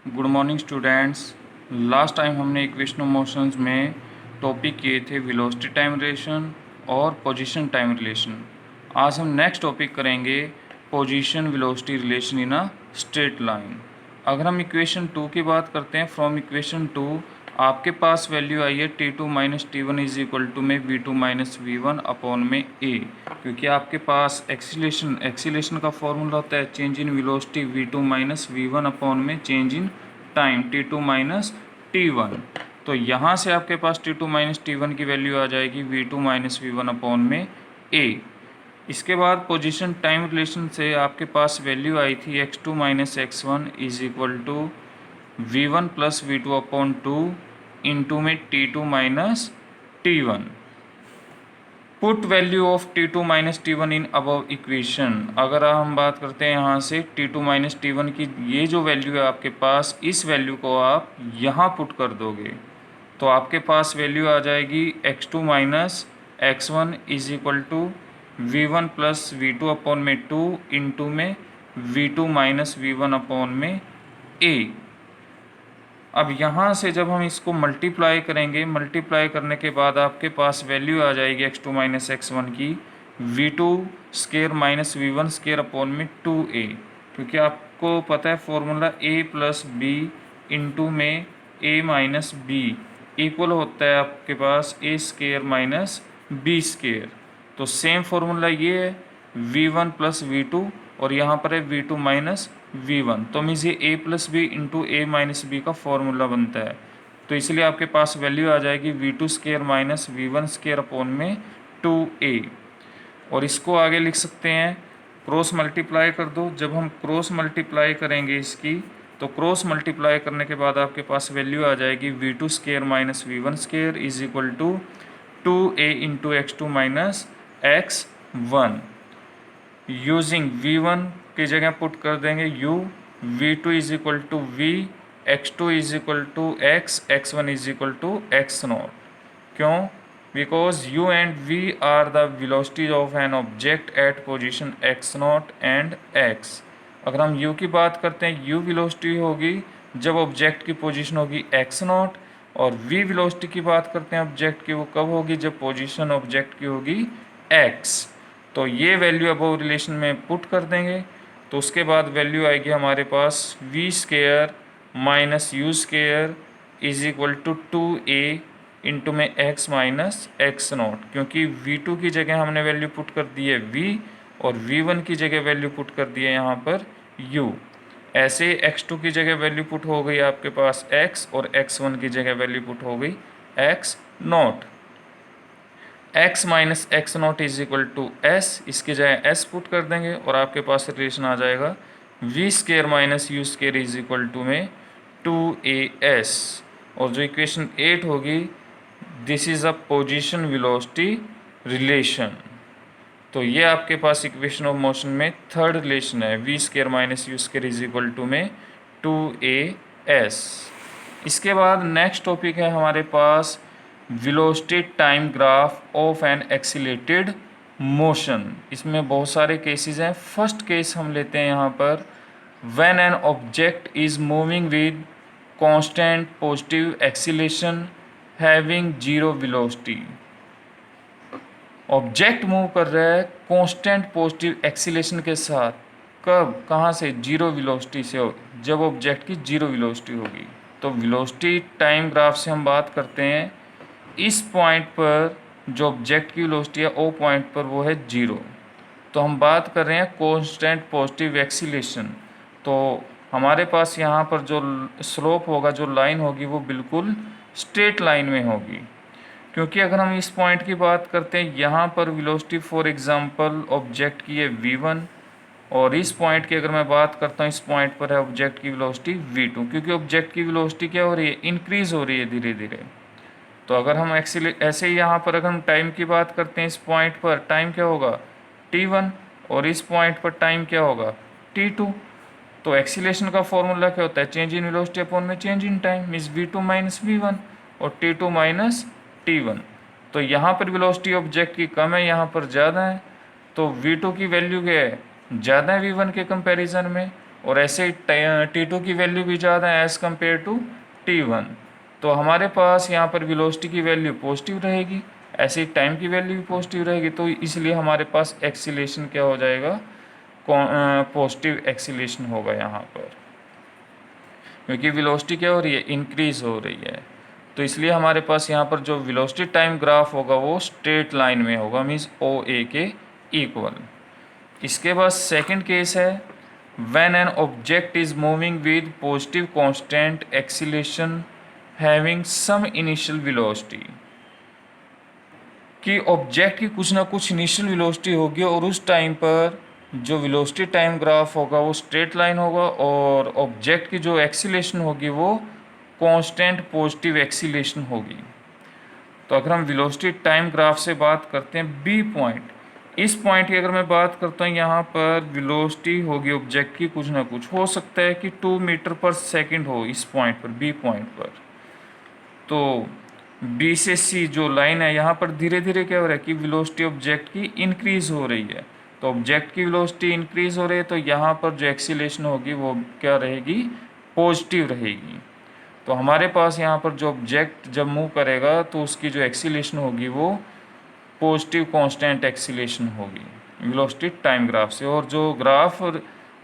Good morning students. Last time हमने equation of motions में topic किए थे वेलोसिटी टाइम रिलेशन और पोजीशन टाइम रिलेशन। आज हम नेक्स्ट टॉपिक करेंगे position velocity relation in a straight line. अगर हम इक्वेशन 2 की बात करते हैं, फ्रॉम इक्वेशन 2 आपके पास वैल्यू आई है T2 minus T1 is equal to में V2 माइनस V1 अपॉन में A, क्योंकि आपके पास एक्सीलेशन का फॉर्मूला होता है change in velocity V2 minus V1 upon में change in time T2 minus T1। तो यहाँ से आपके पास T2 माइनस T1 की वैल्यू आ जाएगी V2 माइनस V1 अपॉन में A। इसके बाद पोजीशन टाइम रिलेशन से आपके पास वैल्यू आई थी x2 minus x1 is equal to V1 plus V2 upon 2 into में T2 minus T1। Put value of T2 minus T1 in above equation. अगर हम बात करते हैं यहाँ से T2 माइनस T1 की, ये जो वैल्यू है आपके पास, इस वैल्यू को आप यहाँ पुट कर दोगे तो आपके पास वैल्यू आ जाएगी x2 minus x1 is equal to V1 plus V2 upon में 2 इंटू में V2 माइनस V1 अपॉन में A। अब यहाँ से जब हम इसको मल्टीप्लाई करेंगे, मल्टीप्लाई करने के बाद आपके पास वैल्यू आ जाएगी x2 माइनस x1 की V2 square minus V1 square upon में 2A, क्योंकि आपको पता है formula A plus b into में A माइनस बी इक्वल होता है आपके पास A square minus b square. तो सेम फॉर्मूला ये है V1 प्लस V2 और यहाँ पर है V2 माइनस V1, तो मीन्स ये A plus b into A minus b का फॉर्मूला बनता है। तो इसलिए आपके पास वैल्यू आ जाएगी V2 square minus V1 square upon में 2A। और इसको आगे लिख सकते हैं, क्रॉस मल्टीप्लाई कर दो। जब हम क्रॉस मल्टीप्लाई करेंगे इसकी, तो क्रॉस मल्टीप्लाई करने के बाद आपके पास वैल्यू आ जाएगी V2 square minus V1 square is equal to 2A into x2 minus x1। Using V1 की जगह पुट कर देंगे U, V2 is equal to V, x2 is equal to x, x1 is equal to x naught. क्यों? Because U and V are the velocities of an object at position x naught and x। अगर हम U की बात करते हैं, U velocity होगी जब object की पोजीशन होगी x नॉट, और V वेलोसिटी की बात करते हैं ऑब्जेक्ट की, वो कब होगी जब पोजीशन ऑब्जेक्ट की होगी x। तो ये वैल्यू अबव रिलेशन में पुट कर देंगे, तो उसके बाद वैल्यू आएगी हमारे पास V square minus U square is equal to 2A into में x माइनस x नॉट, क्योंकि V2 की जगह हमने वैल्यू पुट कर दी है V और V1 की जगह वैल्यू पुट कर दी है यहाँ पर U। ऐसे x2 की जगह वैल्यू पुट हो गई आपके पास x और x1 की जगह वैल्यू पुट हो गई x naught. x minus x naught is equal to s, इसकी जगह s पुट कर देंगे और आपके पास रिलेशन आ जाएगा v square minus u square is equal to में 2as। और जो इक्वेशन 8 होगी, this is a position velocity relation. तो ये आपके पास इक्वेशन ऑफ मोशन में थर्ड रिलेशन है, v square minus u square is equal to में 2as। इसके बाद नेक्स्ट टॉपिक है हमारे पास velocity time graph of an accelerated motion. इसमें बहुत सारे केसेस हैं। फर्स्ट केस हम लेते हैं यहाँ पर, when an object is moving with constant positive acceleration having zero velocity. Object move कर रहा है कांस्टेंट पॉजिटिव एक्सीलरेशन के साथ, कब, कहाँ से, जीरो वेलोसिटी से, जब ऑब्जेक्ट की जीरो वेलोसिटी होगी। तो वेलोसिटी टाइम ग्राफ से हम बात करते हैं, इस पॉइंट पर जो ऑब्जेक्ट की वेलोसिटी है ओ पॉइंट पर वो है जीरो। तो हम बात कर रहे हैं कांस्टेंट पॉजिटिव एक्सीलरेशन। तो हमारे पास यहाँ पर जो स्लोप होगा, जो लाइन होगी, वो बिल्कुल स्ट्रेट लाइन में होगी, क्योंकि अगर हम इस पॉइंट की बात करते हैं, यहाँ पर वेलोसिटी फॉर एग्जांपल ऑब्जेक्ट की है v1, और इस पॉइंट की अगर मैं बात करता हूँ, इस पॉइंट पर है ऑब्जेक्ट की वेलोसिटी v2, क्योंकि ऑब्जेक्ट की वेलोसिटी क्या हो रही है, इंक्रीज हो रही है धीरे धीरे। तो अगर हम ऐसे ही यहाँ पर अगर हम टाइम की बात करते हैं, इस पॉइंट पर टाइम क्या होगा t1, और इस पॉइंट पर टाइम क्या होगा t2। तो एक्सीलेशन का फॉर्मूला क्या होता है, चेंज इन वेलोसिटी अपॉन में change in time, means v2 minus v1 और t2 माइनस t1। तो यहाँ पर वेलोसिटी ऑब्जेक्ट की कम है, यहाँ पर ज़्यादा है, तो v2 की वैल्यू क्या है, ज़्यादा है v1 के कंपैरिजन में, और ऐसे T2 की वैल्यू भी ज़्यादा है एज़ कम्पेयर टू T1, तो हमारे पास यहाँ पर वेलोसिटी की वैल्यू पॉजिटिव रहेगी, ऐसे टाइम की वैल्यू भी पॉजिटिव रहेगी, तो इसलिए हमारे पास एक्सीलेशन क्या हो जाएगा, पॉजिटिव एक्सीलेशन होगा यहाँ पर, क्योंकि वेलोसिटी क्या हो रही है, इंक्रीज़ हो रही है। तो इसलिए हमारे पास यहाँ पर जो वेलोसिटी टाइम ग्राफ होगा वो स्ट्रेट लाइन में होगा, मीन्स OA के इक्वल। इसके बाद सेकंड केस है when an object is moving with positive constant acceleration having some initial velocity, कि ऑब्जेक्ट की कुछ ना कुछ इनिशियल वेलोसिटी होगी और उस टाइम पर जो वेलोसिटी टाइम ग्राफ होगा वो स्ट्रेट लाइन होगा और ऑब्जेक्ट की जो एक्सीलेशन होगी वो कांस्टेंट पॉजिटिव एक्सीलेशन होगी। तो अगर हम वेलोसिटी टाइम ग्राफ से बात करते हैं बी पॉइंट, इस पॉइंट की अगर मैं बात करता हूँ, यहाँ पर वेलोसिटी होगी ऑब्जेक्ट की कुछ ना कुछ, हो सकता है कि 2 मीटर पर सेकंड हो इस पॉइंट पर, बी पॉइंट पर। तो बी से सी जो लाइन है यहाँ पर धीरे धीरे क्या हो रहा है कि वेलोसिटी ऑब्जेक्ट की इंक्रीज़ हो रही है। तो ऑब्जेक्ट की वेलोसिटी इंक्रीज़ हो रही है तो यहाँ पर जो एक्सीलेशन होगी वो क्या रहेगी, पॉजिटिव रहेगी। तो हमारे पास यहाँ पर जो ऑब्जेक्ट जब मूव करेगा तो उसकी जो एक्सीलेशन होगी वो पॉजिटिव कांस्टेंट एक्सीलेशन होगी वेलोसिटी टाइम ग्राफ से, और जो ग्राफ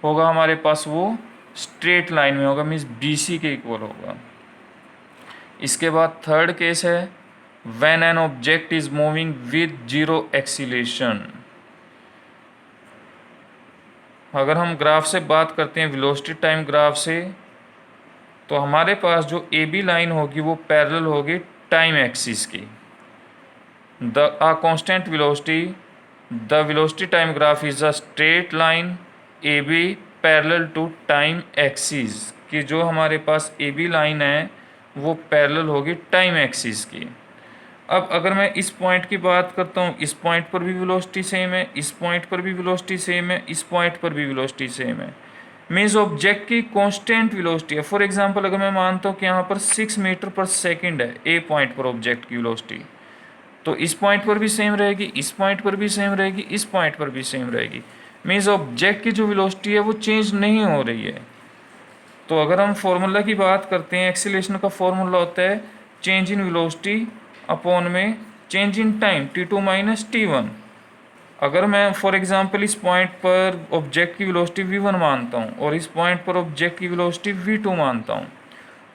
होगा हमारे पास वो स्ट्रेट लाइन में होगा, मीन्स BC के इक्वल होगा। इसके बाद थर्ड केस है when an object is moving with zero acceleration. अगर हम ग्राफ से बात करते हैं वेलोसिटी टाइम ग्राफ से, तो हमारे पास जो AB लाइन होगी वो पैरेलल होगी टाइम एक्सिस की। a constant velocity, the velocity time graph is a straight line AB parallel to time axis, कि जो हमारे पास AB लाइन है वो पैरेलल होगी टाइम एक्सिस की। अब अगर मैं इस पॉइंट की बात करता हूँ, इस पॉइंट पर भी वेलोसिटी सेम है, इस पॉइंट पर भी वेलोसिटी सेम है, इस पॉइंट पर भी वेलोसिटी सेम है, मीन्स ऑब्जेक्ट की कांस्टेंट वेलोसिटी है। फॉर एग्जांपल अगर मैं मानता हूँ कि यहाँ पर 6 मीटर पर सेकंड है A पॉइंट पर ऑब्जेक्ट की वेलोसिटी, तो इस पॉइंट पर भी सेम रहेगी, इस पॉइंट पर भी सेम रहेगी, इस पॉइंट पर भी सेम रहेगी, मीन्स ऑब्जेक्ट की जो वेलोसिटी है वो चेंज नहीं हो रही है। तो अगर हम फॉर्मूला की बात करते हैं, एक्सीलरेशन का फॉर्मूला होता है चेंज इन वेलोसिटी अपॉन में change in time T2 minus T1। अगर मैं फॉर एग्जांपल इस पॉइंट पर ऑब्जेक्ट की वेलोसिटी V1 मानता हूँ और इस पॉइंट पर ऑब्जेक्ट की वेलोसिटी V2 मानता हूँ,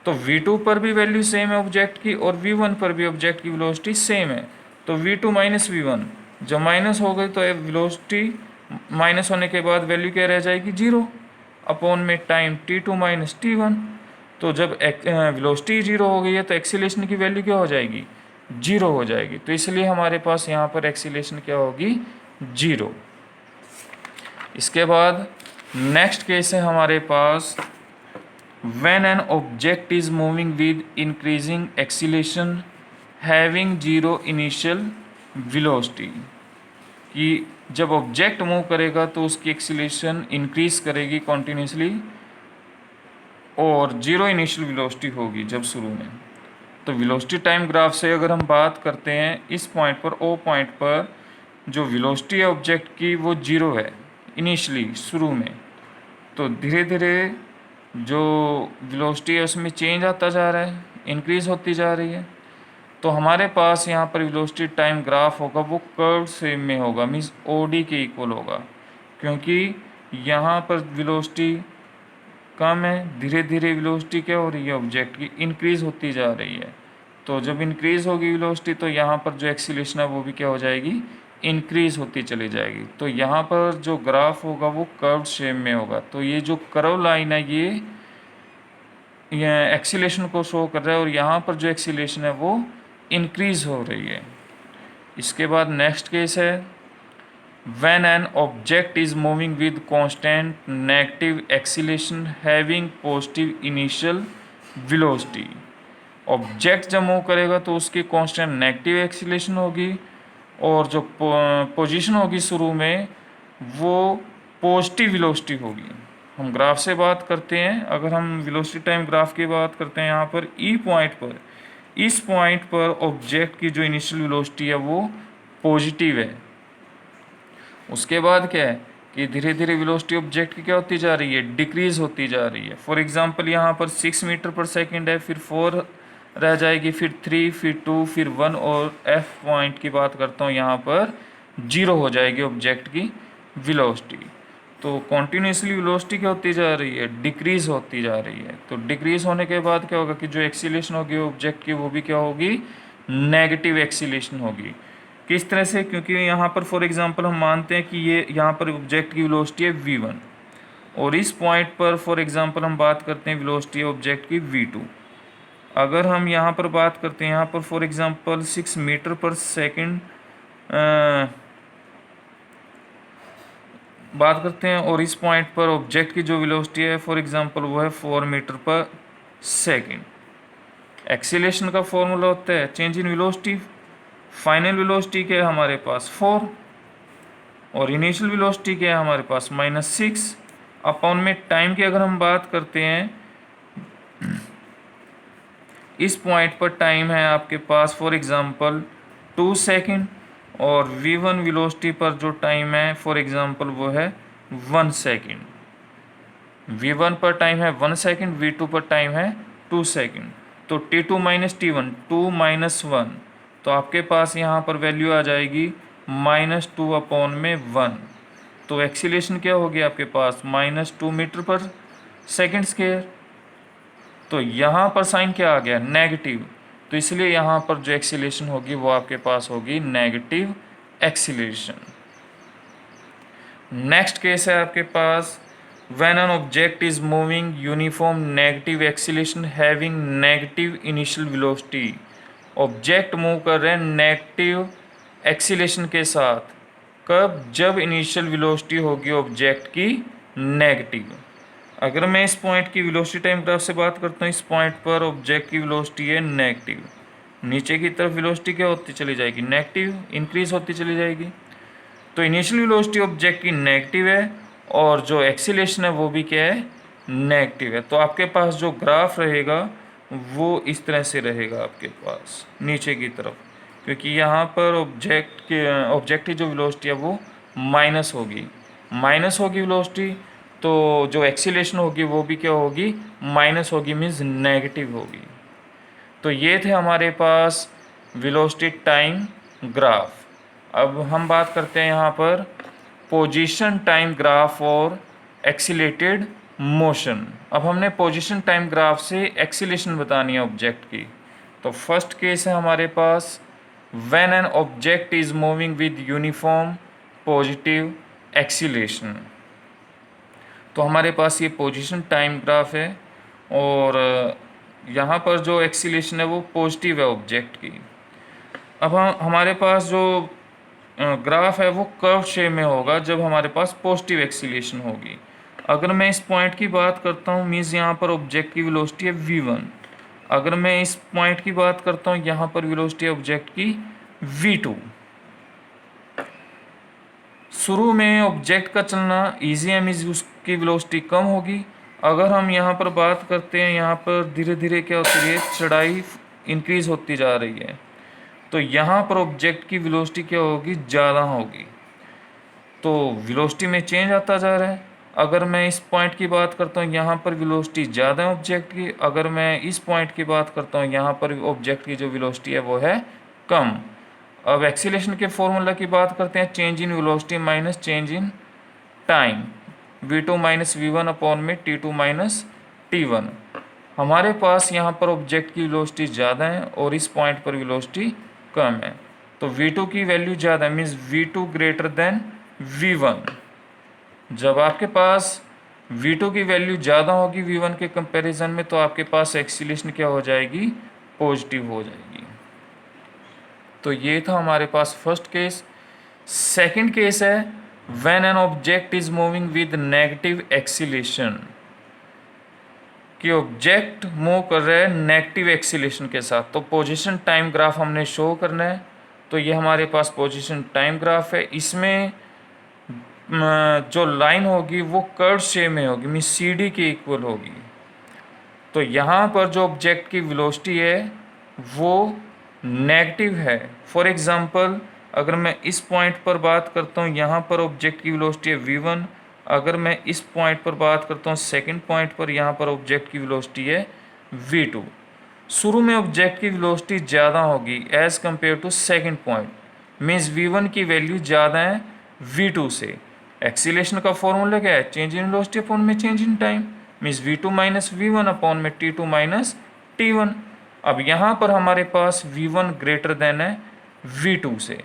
तो V2 पर भी वैल्यू सेम है ऑब्जेक्ट की और V1 पर भी ऑब्जेक्ट की वेलोसिटी सेम है, तो V2 माइनस V1 जब माइनस हो गई तो वेलोसिटी माइनस होने के बाद वैल्यू क्या रह जाएगी, 0 अपॉन में टाइम T2 माइनस T1। तो जब वेलोसिटी 0 हो गई है तो एक्सीलेशन की वैल्यू क्या हो जाएगी, 0 हो जाएगी। तो इसलिए हमारे पास यहाँ पर एक्सीलेशन क्या होगी, 0। इसके बाद नेक्स्ट केस है हमारे पास when an object is moving with increasing acceleration having zero initial velocity, कि जब ऑब्जेक्ट मूव करेगा तो उसकी एक्सीलेशन इंक्रीज करेगी कॉन्टीन्यूसली और जीरो इनिशियल वेलोसिटी होगी जब शुरू में। तो वेलोसिटी टाइम ग्राफ से अगर हम बात करते हैं, इस पॉइंट पर O पॉइंट पर जो वेलोसिटी है ऑब्जेक्ट की वो 0 है इनिशियली शुरू में, तो धीरे धीरे जो वेलोसिटी है उसमें चेंज आता जा रहा है, इंक्रीज़ होती जा रही है। तो हमारे पास यहाँ पर वेलोसिटी टाइम ग्राफ होगा वो कर्व शेप में होगा, मीन्स OD के इक्वल होगा, क्योंकि यहाँ पर वेलोसिटी कम है, धीरे धीरे वेलोसिटी क्या हो रही है ऑब्जेक्ट की, इंक्रीज़ होती जा रही है। तो जब इंक्रीज़ होगी वेलोसिटी तो यहाँ पर जो एक्सीलरेशन है वो भी क्या हो जाएगी, इंक्रीज़ होती चली जाएगी। तो यहाँ पर जो ग्राफ होगा वो कर्व शेप में होगा। तो ये जो कर्व लाइन है ये एक्सीलरेशन को शो कर रहा है और यहाँ पर जो एक्सीलरेशन है वो इंक्रीज़ हो रही है। इसके बाद नेक्स्ट केस है when an object is moving with constant negative acceleration having positive initial velocity, object जब मूव करेगा तो उसकी कांस्टेंट नेगेटिव एक्सीलरेशन होगी और जो पोजीशन होगी शुरू में वो पॉजिटिव वेलोसिटी होगी। हम ग्राफ से बात करते हैं, अगर हम वेलोसिटी टाइम ग्राफ की बात करते हैं यहाँ पर E पॉइंट पर, इस पॉइंट पर ऑब्जेक्ट की जो इनिशियल वेलोसिटी है वो पॉजिटिव है। उसके बाद क्या है, कि धीरे धीरे वेलोसिटी ऑब्जेक्ट की क्या होती जा रही है, डिक्रीज होती जा रही है। फॉर एग्जांपल यहाँ पर 6 मीटर पर सेकंड है, फिर 4 रह जाएगी, फिर 3, फिर 2, फिर 1, और एफ पॉइंट की बात करता हूँ यहाँ पर 0 हो जाएगी ऑब्जेक्ट की वेलोसिटी। तो कॉन्टीन्यूसली वेलोसिटी क्या होती जा रही है, डिक्रीज होती जा रही है। तो डिक्रीज होने के बाद क्या होगा कि जो एक्सीलेशन होगी ऑब्जेक्ट की वो भी क्या होगी, नेगेटिव एक्सीलेशन होगी। किस तरह से, क्योंकि यहाँ पर फॉर एग्जांपल हम मानते हैं कि ये यहाँ पर ऑब्जेक्ट की वेलोसिटी है v1, और इस पॉइंट पर फॉर एग्जांपल हम बात करते हैं वेलोसिटी ऑब्जेक्ट की v2। अगर हम यहाँ पर बात करते हैं, यहाँ पर फॉर एग्जांपल 6 मीटर पर सेकंड बात करते हैं, और इस पॉइंट पर ऑब्जेक्ट की जो वेलोसिटी है फॉर एग्जांपल वो है 4 मीटर पर सेकंड। एक्सीलेशन का फॉर्मूला होता है change in velocity, final velocity क्या है हमारे पास 4, और इनिशियल वेलोसिटी क्या है हमारे पास -6 अपॉन में टाइम की अगर हम बात करते हैं, इस पॉइंट पर टाइम है आपके पास फॉर एग्जांपल 2 सेकंड, और v1 वेलोसिटी पर जो टाइम है फॉर एग्जांपल वो है 1 सेकंड। v1 पर टाइम है 1 सेकंड, v2 पर टाइम है 2 सेकंड। तो t2 माइनस t1, 2 माइनस 1, तो आपके पास यहाँ पर वैल्यू आ जाएगी -2 अपॉन में 1। तो एक्सीलेशन क्या होगी आपके पास -2 मीटर पर सेकंड स्क्वायर। तो यहाँ पर साइन क्या आ गया, नेगेटिव, तो इसलिए यहाँ पर जो एक्सीलेशन होगी वो आपके पास होगी नेगेटिव एक्सीलेशन। नेक्स्ट केस है आपके पास when an object is moving uniform negative acceleration having negative initial velocity. Object move कर रहे हैं नेगेटिव एक्सीलेशन के साथ, कब, जब इनिशियल वेलोसिटी होगी ऑब्जेक्ट की नेगेटिव। अगर मैं इस पॉइंट की वेलोसिटी टाइम ग्राफ से बात करता हूँ, इस पॉइंट पर ऑब्जेक्ट की वेलोसिटी है नेगेटिव, नीचे की तरफ वेलोसिटी क्या होती चली जाएगी, नेगेटिव, इंक्रीज होती चली जाएगी। तो इनिशियल वेलोसिटी ऑब्जेक्ट की नेगेटिव है, और जो एक्सीलेशन है वो भी क्या है, नेगेटिव है। तो आपके पास जो ग्राफ रहेगा वो इस तरह से रहेगा आपके पास नीचे की तरफ, क्योंकि यहाँ पर ऑब्जेक्ट की जो वेलोसिटी है वो माइनस होगी वेलोसिटी, तो जो एक्सीलेशन होगी वो भी क्या होगी, माइनस होगी, मीन्स नेगेटिव होगी। तो ये थे हमारे पास वेलोसिटी टाइम ग्राफ। अब हम बात करते हैं यहाँ पर पोजीशन टाइम ग्राफ और एक्सीलेटेड मोशन। अब हमने पोजीशन टाइम ग्राफ से एक्सीलेशन बतानी है ऑब्जेक्ट की। तो फर्स्ट केस है हमारे पास when an object is moving with uniform positive acceleration. तो हमारे पास ये पोजीशन टाइम ग्राफ है, और यहाँ पर जो एक्सीलेशन है वो पॉजिटिव है ऑब्जेक्ट की। अब हमारे पास जो ग्राफ है वो कर्व शेप में होगा जब हमारे पास पॉजिटिव एक्सीलेशन होगी। अगर मैं इस पॉइंट की बात करता हूँ, मीन्स यहाँ पर ऑब्जेक्ट की वेलोसिटी है v1। अगर मैं इस पॉइंट की बात करता हूँ, यहाँ पर वेलोसिटी है ऑब्जेक्ट की v2। शुरू में ऑब्जेक्ट का चलना ईजी है, मीन्स उसकी वेलोसिटी कम होगी। अगर हम यहाँ पर बात करते हैं, यहाँ पर धीरे धीरे क्या होती है, चढ़ाई इंक्रीज होती जा रही है, तो यहाँ पर ऑब्जेक्ट की वेलोसिटी क्या होगी, ज़्यादा होगी। तो वेलोसिटी में चेंज आता जा रहा है। अगर मैं इस पॉइंट की बात करता हूँ, यहाँ पर वेलोसिटी ज़्यादा है ऑब्जेक्ट की। अगर मैं इस पॉइंट की बात करता हूँ, यहाँ पर ऑब्जेक्ट की जो वेलोसिटी है वो है कम। अब एक्सीलेशन के फॉर्मूला की बात करते हैं, change in velocity minus change in time, v2 minus v1 upon में t2 माइनस t1। हमारे पास यहाँ पर ऑब्जेक्ट की वेलोसिटी ज़्यादा है और इस पॉइंट पर वेलोसिटी कम है, तो v2 की वैल्यू ज़्यादा है, means v2 greater than v1। जब आपके पास v2 की वैल्यू ज़्यादा होगी v1 के कंपैरिजन में, तो आपके पास एक्सीलेशन क्या हो जाएगी, पॉजिटिव हो जाएगी। तो ये था हमारे पास फर्स्ट केस। सेकंड केस है when an object is moving with negative acceleration, कि ऑब्जेक्ट मूव कर रहा है नेगेटिव एक्सीलेशन के साथ। तो पोजीशन टाइम ग्राफ हमने शो करना है। तो ये हमारे पास पोजीशन टाइम ग्राफ है। इसमें जो लाइन होगी वो कर्व शेप में होगी, मीन्स CD के इक्वल होगी। तो यहाँ पर जो ऑब्जेक्ट की वेलोसिटी है वो नेगेटिव है। फॉर एग्जांपल अगर मैं इस पॉइंट पर बात करता हूँ, यहाँ पर ऑब्जेक्ट की वेलोसिटी है v1। अगर मैं इस पॉइंट पर बात करता हूँ सेकंड पॉइंट पर, यहाँ पर ऑब्जेक्ट की वेलोसिटी है v2। शुरू में ऑब्जेक्ट की वेलोसिटी ज़्यादा होगी as compare to second point, means v1 की वैल्यू ज़्यादा है v2 से। एक्सीलेशन का फॉर्मूला क्या है? चेंज इन वेलोसिटी अपॉन में change in time, means v2 minus v1 upon में t2 माइनस t1। अब यहाँ पर हमारे पास v1 ग्रेटर देन है v2 से,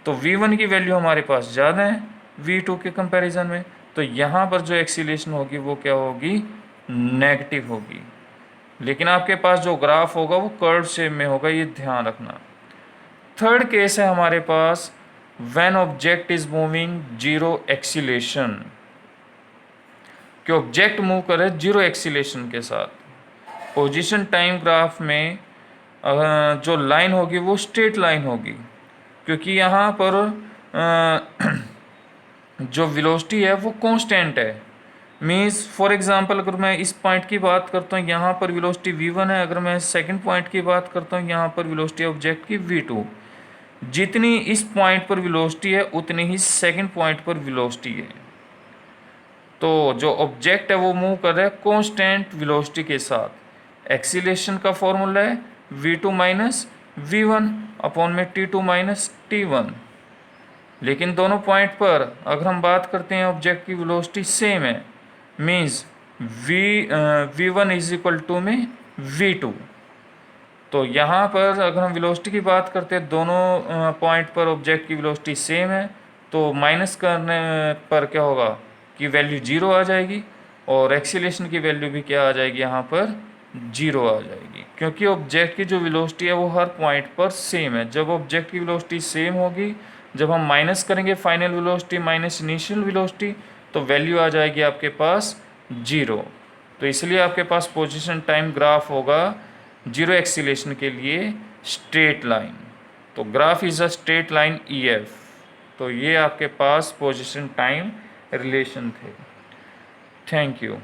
तो v1 की वैल्यू हमारे पास ज़्यादा है v2 के कंपैरिजन में, तो यहाँ पर जो एक्सीलेशन होगी वो क्या होगी? नेगेटिव होगी। लेकिन आपके पास जो ग्राफ होगा वो कर्व शेप में होगा, ये ध्यान रखना। थर्ड केस है हमारे पास when object is moving zero acceleration, कि ऑब्जेक्ट मूव करे जीरो एक्सीलेशन के साथ। पोजीशन टाइम ग्राफ में जो लाइन होगी वो स्ट्रेट लाइन होगी, क्योंकि यहाँ पर जो वेलोसिटी है वो कांस्टेंट है। मीन्स फॉर एग्जांपल अगर मैं इस पॉइंट की बात करता हूँ, यहाँ पर वेलोसिटी v1 है। अगर मैं सेकंड पॉइंट की बात करता हूँ, यहाँ पर वेलोसिटी ऑब्जेक्ट की v2। जितनी इस पॉइंट पर वेलोसिटी है उतनी ही सेकंड पॉइंट पर वेलोसिटी है। तो जो ऑब्जेक्ट है वो मूव कर रहा है कांस्टेंट वेलोसिटी के साथ। एक्सीलेशन का फॉर्मूला है v2 माइनस v1 अपॉन में t2 माइनस t1। लेकिन दोनों पॉइंट पर अगर हम बात करते हैं ऑब्जेक्ट की वेलोसिटी सेम है, means v1 is equal to में v2। तो यहाँ पर अगर हम वेलोसिटी की बात करते हैं, दोनों पॉइंट पर ऑब्जेक्ट की वेलोसिटी सेम है, तो माइनस करने पर क्या होगा कि वैल्यू जीरो आ जाएगी, और एक्सीलेशन की वैल्यू भी क्या आ जाएगी? यहाँ पर जीरो आ जाएगी, क्योंकि ऑब्जेक्ट की जो वेलोसिटी है वो हर पॉइंट पर सेम है। जब ऑब्जेक्ट की वेलोसिटी सेम होगी, जब हम माइनस करेंगे final velocity minus initial velocity, तो वैल्यू आ जाएगी आपके पास जीरो। तो इसलिए आपके पास पोजीशन टाइम ग्राफ होगा जीरो एक्सीलेशन के लिए स्ट्रेट लाइन। तो graph is a straight line EF। तो ये आपके पास पोजीशन टाइम रिलेशन थे। Thank you.